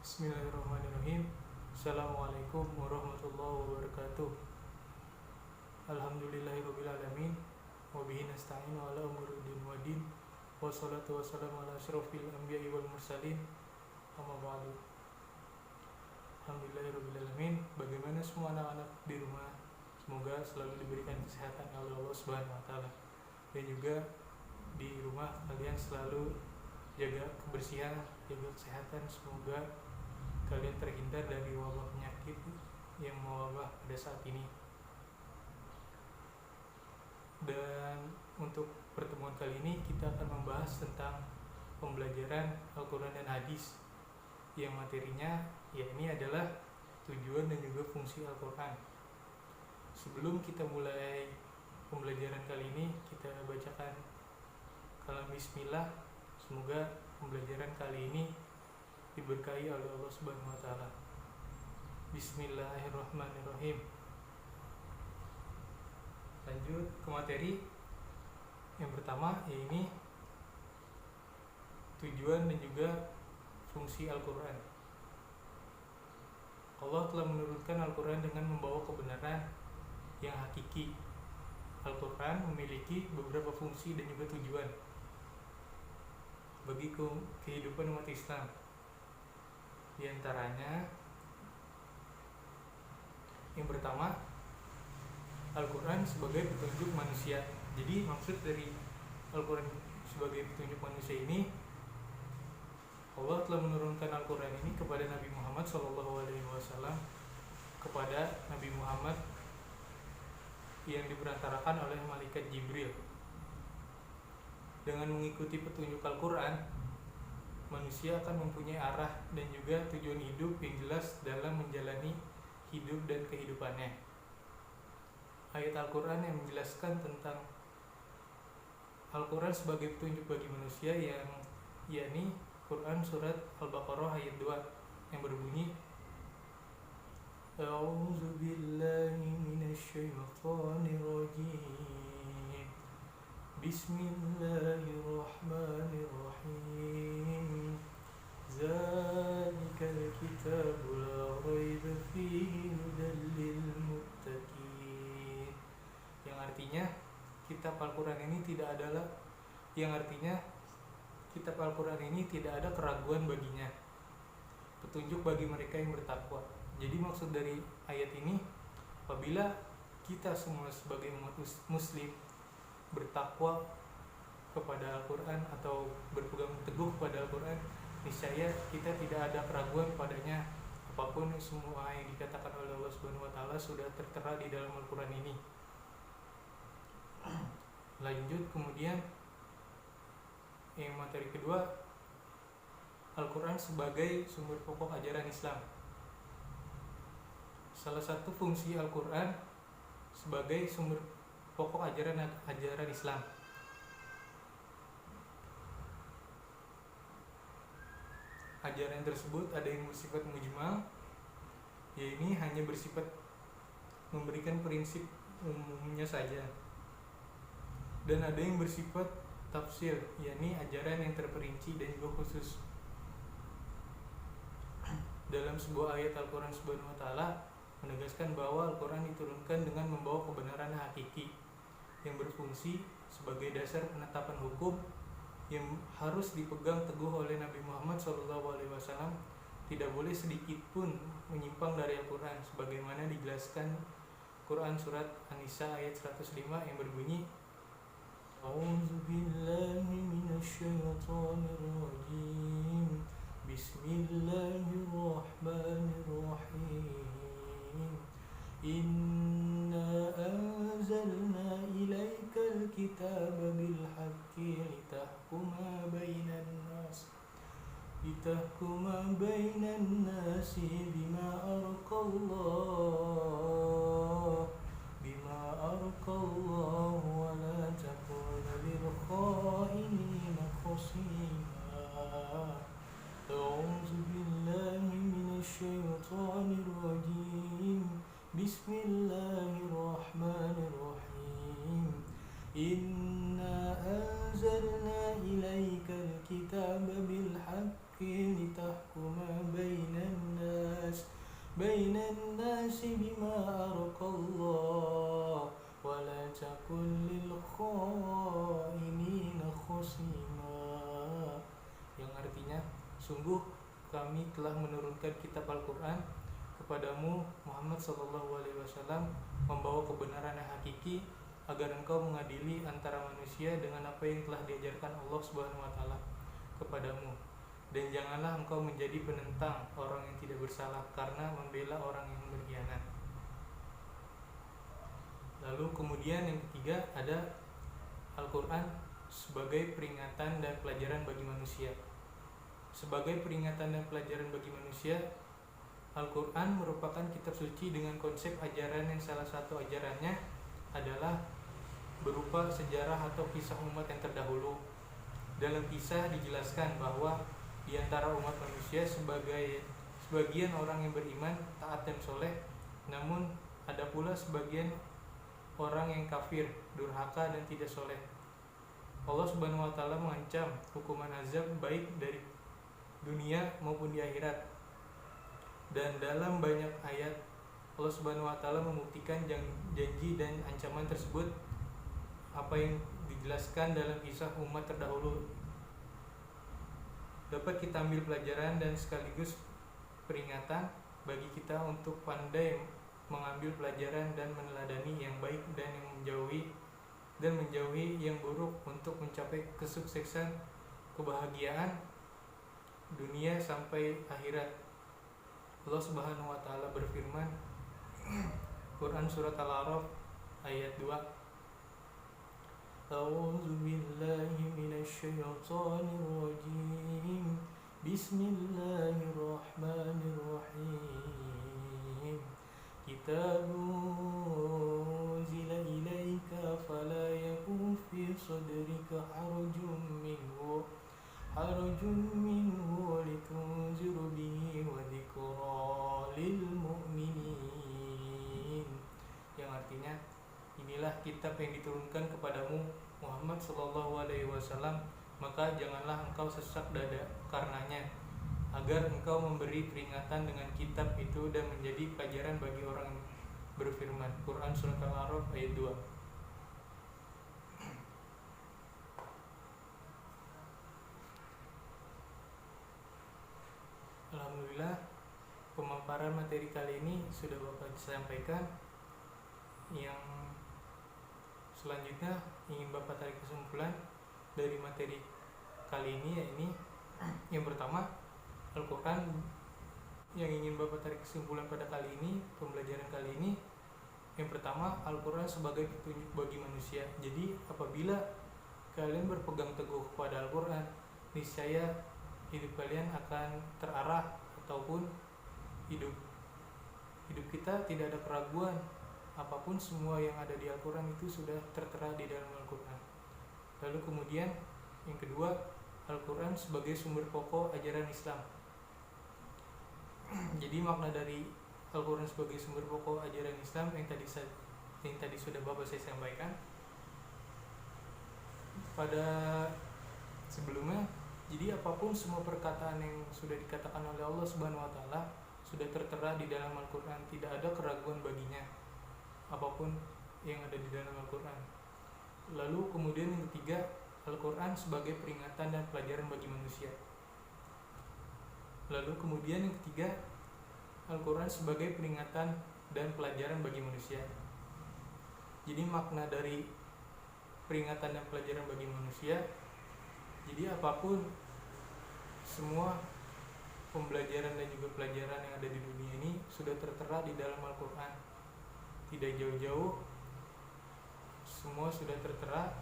Bismillahirrahmanirrahim. Assalamualaikum warahmatullahi wabarakatuh. Alhamdulillahirabbil alamin wa bihi nasta'inu ala umuri din wa din. Wassalatu wassalamu ala asyrofil anbiya'i wal mursalin. Amma ba'du. Alhamdulillahirabbil alamin. Bagaimana semua anak-anak di rumah? Semoga selalu diberikan kesehatan oleh Allah Subhanahu wa taala. Dan juga di rumah kalian selalu jaga kebersihan, jaga kesehatan. Semoga kalian terhindar dari wabah penyakit yang mewabah pada saat ini. Dan untuk pertemuan kali ini kita akan membahas tentang pembelajaran Al-Quran dan Hadis, yang materinya ini adalah tujuan dan juga fungsi Al-Quran. Sebelum kita mulai pembelajaran kali ini, kita bacakan kalam bismillah. Semoga pembelajaran kali ini diberkahi oleh Allah Subhanahu wa taala. Bismillahirrahmanirrahim. Lanjut ke materi. Yang pertama yaitu tujuan dan juga fungsi Al-Qur'an. Allah telah menurunkan Al-Qur'an dengan membawa kebenaran yang hakiki. Al-Qur'an memiliki beberapa fungsi dan juga tujuan bagi kehidupan umat Islam. Di antaranya yang pertama, Al-Quran sebagai petunjuk manusia. Jadi maksud dari Al-Quran sebagai petunjuk manusia ini, Allah telah menurunkan Al-Quran ini kepada Nabi Muhammad SAW, kepada Nabi Muhammad yang diperantarakan oleh malaikat Jibril. Dengan mengikuti petunjuk Al-Quran, manusia akan mempunyai arah dan juga tujuan hidup yang jelas dalam menjalani hidup dan kehidupannya. Ayat Al-Quran yang menjelaskan tentang Al-Quran sebagai petunjuk bagi manusia yakni Quran surat Al-Baqarah ayat 2 yang berbunyi, A'udzu billahi minasyaitonir rajim. Bismillahirrahmanirrahim. Zalikal kitabu la raiba fihi hudal lil muttaqin. Yang artinya kitab Al-Quran ini tidak ada keraguan baginya, petunjuk bagi mereka yang bertakwa. Jadi maksud dari ayat ini, apabila kita semua sebagai umat muslim bertakwa kepada Al-Quran atau berpegang teguh kepada Al-Quran, niscaya kita tidak ada keraguan padanya. Apapun semua yang dikatakan oleh Allah Subhanahu wa taala sudah tertera di dalam Al-Quran ini. Lanjut kemudian yang materi kedua, Al-Quran sebagai sumber pokok ajaran Islam. Salah satu fungsi Al-Quran sebagai sumber pokok ajaran Islam. Ajaran tersebut ada yang bersifat mujmal, yaitu hanya bersifat memberikan prinsip umumnya saja, dan ada yang bersifat tafsir, yakni ajaran yang terperinci dan juga khusus. Dalam sebuah ayat Al-Quran Subhanahu wa taala menegaskan bahwa Al-Quran diturunkan dengan membawa kebenaran hakiki yang berfungsi sebagai dasar penetapan hukum yang harus dipegang teguh oleh Nabi Muhammad SAW. Tidak boleh sedikit pun menyimpang dari Al-Quran, sebagaimana dijelaskan Quran surat An-Nisa ayat 105 yang berbunyi, A'udzu billahi minasyaitonir rajim. Bismillahirrahmanirrahim. Inna anzalna ilaikal kitaba bil haqqi litahkuma bainan nasi bima arqallah wa la takuna lil khainina khasima. A'udzu billahi minasyaitonir rajim. Bismillahirrahmanirrahim. Inna anzalna ilaikal kitaba bil بالحق لتحكم بين الناس بما أراك الله ولا تكن للخائنين خصيما, yang artinya sungguh kami telah menurunkan kitab Al-Quran kepadamu Muhammad SAW membawa kebenaran yang hakiki agar engkau mengadili antara manusia dengan apa yang telah diajarkan Allah Subhanahu wa taala kepadamu, dan janganlah engkau menjadi penentang orang yang tidak bersalah karena membela orang yang berkhianat. Lalu kemudian yang ketiga ada Al-Quran sebagai peringatan dan pelajaran bagi manusia. Sebagai peringatan dan pelajaran bagi manusia, Al-Quran merupakan kitab suci dengan konsep ajaran yang salah satu ajarannya adalah berupa sejarah atau kisah umat yang terdahulu. Dalam kisah dijelaskan bahwa di antara umat manusia sebagian orang yang beriman, taat dan soleh, namun ada pula sebagian orang yang kafir, durhaka dan tidak soleh. Allah Subhanahu wa taala mengancam hukuman azab baik dari dunia maupun di akhirat. Dan dalam banyak ayat Allah Subhanahu wa taala membuktikan janji dan ancaman tersebut apa yang dijelaskan dalam kisah umat terdahulu dapat kita ambil pelajaran dan sekaligus peringatan bagi kita untuk pandai mengambil pelajaran dan meneladani yang baik dan menjauhi yang buruk untuk mencapai kesuksesan, kebahagiaan dunia sampai akhirat. Allah Subhanahu wa taala berfirman Quran surat Al-A'raf ayat 2, A'udzu billahi minasyaitonir rajim. Bismillahirrahmanirrahim. Kitabun unzila ilaika fala yakun fi sadrika harajun minhu litunziru bihi wa dzikra lil mu'minin, yang artinya inilah kitab yang diturunkan kepadamu Muhammad SAW, maka janganlah engkau sesak dada karenanya, agar engkau memberi peringatan dengan kitab itu dan menjadi pelajaran bagi orang yang berfirman. Quran surat Al-A'raf ayat 2. Alhamdulillah, pemaparan materi kali ini sudah Bapak sampaikan. Yang selanjutnya ingin Bapak tarik kesimpulan dari materi kali ini, yaitu yang pertama, Al-Quran yang ingin Bapak tarik kesimpulan pada kali ini, pembelajaran kali ini, yang pertama, Al-Quran sebagai petunjuk bagi manusia. Jadi apabila kalian berpegang teguh kepada Al-Quran, niscaya hidup kalian akan terarah, ataupun hidup kita tidak ada keraguan apapun, semua yang ada di Al-Quran itu sudah tertera di dalam Al-Quran. Lalu kemudian yang kedua, Al-Quran sebagai sumber pokok ajaran Islam. Jadi makna dari Al-Quran sebagai sumber pokok ajaran Islam yang tadi sudah Bapak saya sampaikan pada sebelumnya. Jadi apapun semua perkataan yang sudah dikatakan oleh Allah Subhanahu wa taala sudah tertera di dalam Al-Quran, tidak ada keraguan baginya apapun yang ada di dalam Al-Quran. Lalu kemudian yang ketiga, Al-Quran sebagai peringatan dan pelajaran bagi manusia. Lalu kemudian yang ketiga, Al-Quran sebagai peringatan dan pelajaran bagi manusia. Jadi makna dari peringatan dan pelajaran bagi manusia, jadi apapun semua pembelajaran dan juga pelajaran yang ada di dunia ini sudah tertera di dalam Al-Quran. Tidak jauh-jauh, semua sudah tertera.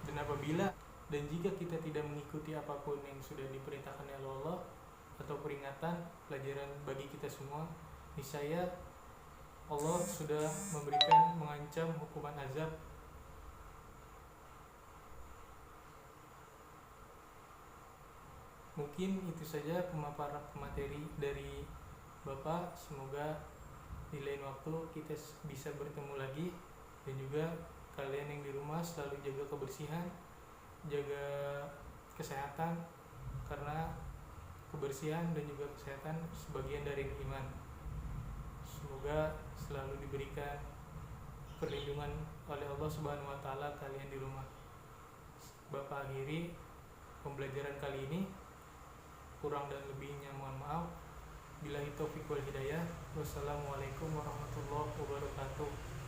Dan apabila dan jika kita tidak mengikuti apapun yang sudah diperintahkan oleh Allah atau peringatan, pelajaran bagi kita semua, niscaya Allah sudah mengancam hukuman azab. Mungkin itu saja pemaparan materi dari Bapak. Semoga di lain waktu kita bisa bertemu lagi, dan juga kalian yang di rumah selalu jaga kebersihan, jaga kesehatan, karena kebersihan dan juga kesehatan sebagian dari iman. Semoga selalu diberikan perlindungan oleh Allah Subhanahu wa taala kalian di rumah. Bapak akhiri pembelajaran kali ini. Kurang dan lebihnya mohon maaf. Billahi taufiq wal hidayah. Wassalamualaikum warahmatullahi wabarakatuh.